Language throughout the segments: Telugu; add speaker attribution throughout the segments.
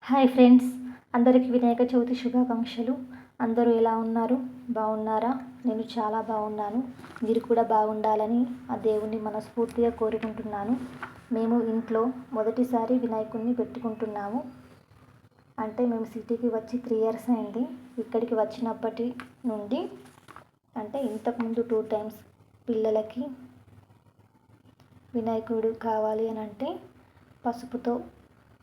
Speaker 1: హాయ్ ఫ్రెండ్స్, అందరికీ వినాయక చవితి శుభాకాంక్షలు. అందరూ ఎలా ఉన్నారు? బాగున్నారా? నేను చాలా బాగున్నాను. మీరు కూడా బాగుండాలని ఆ దేవుణ్ణి మనస్ఫూర్తిగా కోరుకుంటున్నాను. మేము ఇంట్లో మొదటిసారి వినాయకుడిని పెట్టుకుంటున్నాము. అంటే మేము సిటీకి వచ్చి 3 ఇయర్స్ అయింది. ఇక్కడికి వచ్చినప్పటి నుండి అంటే ఇంతకుముందు 2 టైమ్స్ పిల్లలకి వినాయకుడు కావాలి అని అంటే పసుపుతో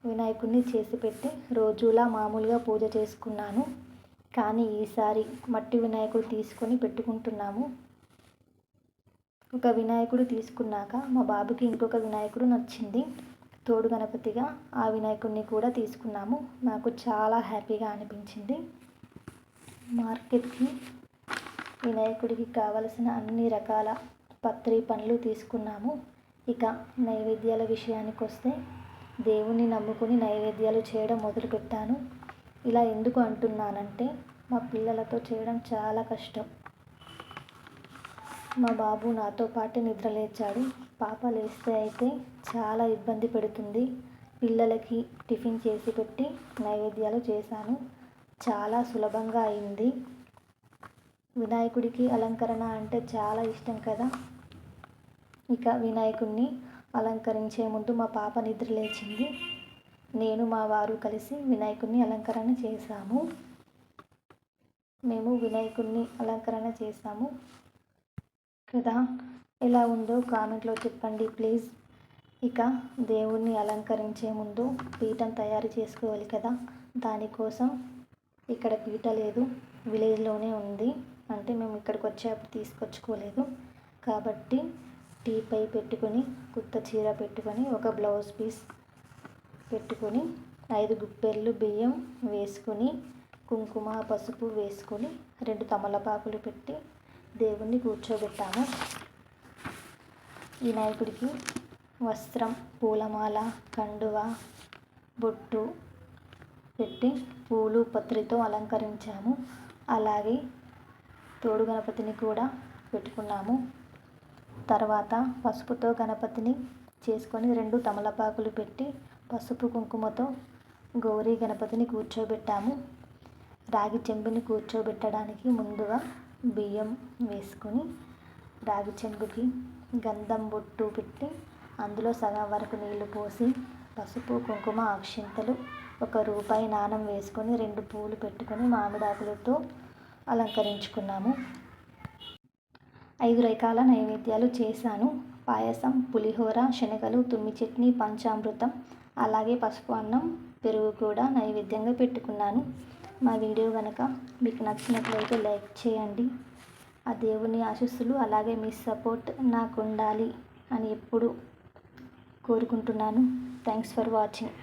Speaker 1: వినాయకుడిని చేసి పెట్టి రోజులా మామూలుగా పూజ చేసుకున్నాను. కానీ ఈసారి మట్టి వినాయకుడు తీసుకొని పెట్టుకుంటున్నాము. ఒక వినాయకుడు తీసుకున్నాక మా బాబుకి ఇంకొక వినాయకుడు నచ్చింది. తోడు గణపతిగా ఆ వినాయకుడిని కూడా తీసుకున్నాము. నాకు చాలా హ్యాపీగా అనిపించింది. మార్కెట్కి వినాయకుడికి కావలసిన అన్ని రకాల పత్రి పండ్లు తీసుకున్నాము. ఇక నైవేద్యాల విషయానికి వస్తే దేవుణ్ణి నమ్ముకుని నైవేద్యాలు చేయడం మొదలుపెట్టాను. ఇలా ఎందుకు అంటున్నానంటే మా పిల్లలతో చేయడం చాలా కష్టం. మా బాబు నాతో పాటు నిద్రలేచాడు. పాప లేస్తే అయితే చాలా ఇబ్బంది పెడుతుంది. పిల్లలకి టిఫిన్ చేసి పెట్టి నైవేద్యాలు చేశాను. చాలా సులభంగా అయింది. వినాయకుడికి అలంకరణ అంటే చాలా ఇష్టం కదా. ఇక వినాయకుడిని అలంకరించే ముందు మా పాప నిద్ర లేచింది. నేను మా వారు కలిసి వినాయకుడిని అలంకరణ చేశాము. మేము వినాయకుడిని అలంకరణ చేశాము కదా. ఎలా ఉందో కామెంట్లో చెప్పండి ప్లీజ్. ఇక దేవుణ్ణి అలంకరించే ముందు పీఠం తయారు చేసుకోవాలి కదా. దానికోసం ఇక్కడ పీట లేదు, విలేజ్లోనే ఉంది. అంటే మేము ఇక్కడికి వచ్చేప్పుడు తీసుకొచ్చుకోలేదు కాబట్టి టీపై పెట్టుకొని కొత్త చీర పెట్టుకొని ఒక బ్లౌజ్ పీస్ పెట్టుకొని 5 గుప్పెళ్ళు బియ్యం వేసుకొని కుంకుమ పసుపు వేసుకొని 2 తమలపాకులు పెట్టి దేవుణ్ణి కూర్చోబెట్టాము. వినాయకుడికి వస్త్రం, పూలమాల, కండువ, బొట్టు పెట్టి పూలు పత్రితో అలంకరించాము. అలాగే తోడు గణపతిని కూడా పెట్టుకున్నాము. తర్వాత పసుపుతో గణపతిని చేసుకొని 2 తమలపాకులు పెట్టి పసుపు కుంకుమతో గౌరీ గణపతిని కూర్చోబెట్టాము. రాగి చెంబుని కూర్చోబెట్టడానికి ముందుగా బియ్యం వేసుకొని రాగి చెంబుకి గంధం బొట్టు పెట్టి అందులో సగం వరకు నీళ్లు పోసి పసుపు కుంకుమ అక్షింతలు 1 రూపాయి నాణెం వేసుకొని 2 పూలు పెట్టుకొని మామిడాకులతో అలంకరించుకున్నాము. 5 రకాల నైవేద్యాలు చేశాను. పాయసం, పులిహోర, శనగలు, తుమ్మి చట్నీ, పంచామృతం, అలాగే పసుపు అన్నం, పెరుగు కూడా నైవేద్యంగా పెట్టుకున్నాను. మా వీడియో కనుక మీకు నచ్చినట్లయితే లైక్ చేయండి. ఆ దేవుని ఆశీస్సులు అలాగే మీ సపోర్ట్ నాకు ఉండాలి అని ఎప్పుడు కోరుకుంటున్నాను. Thanks for watching.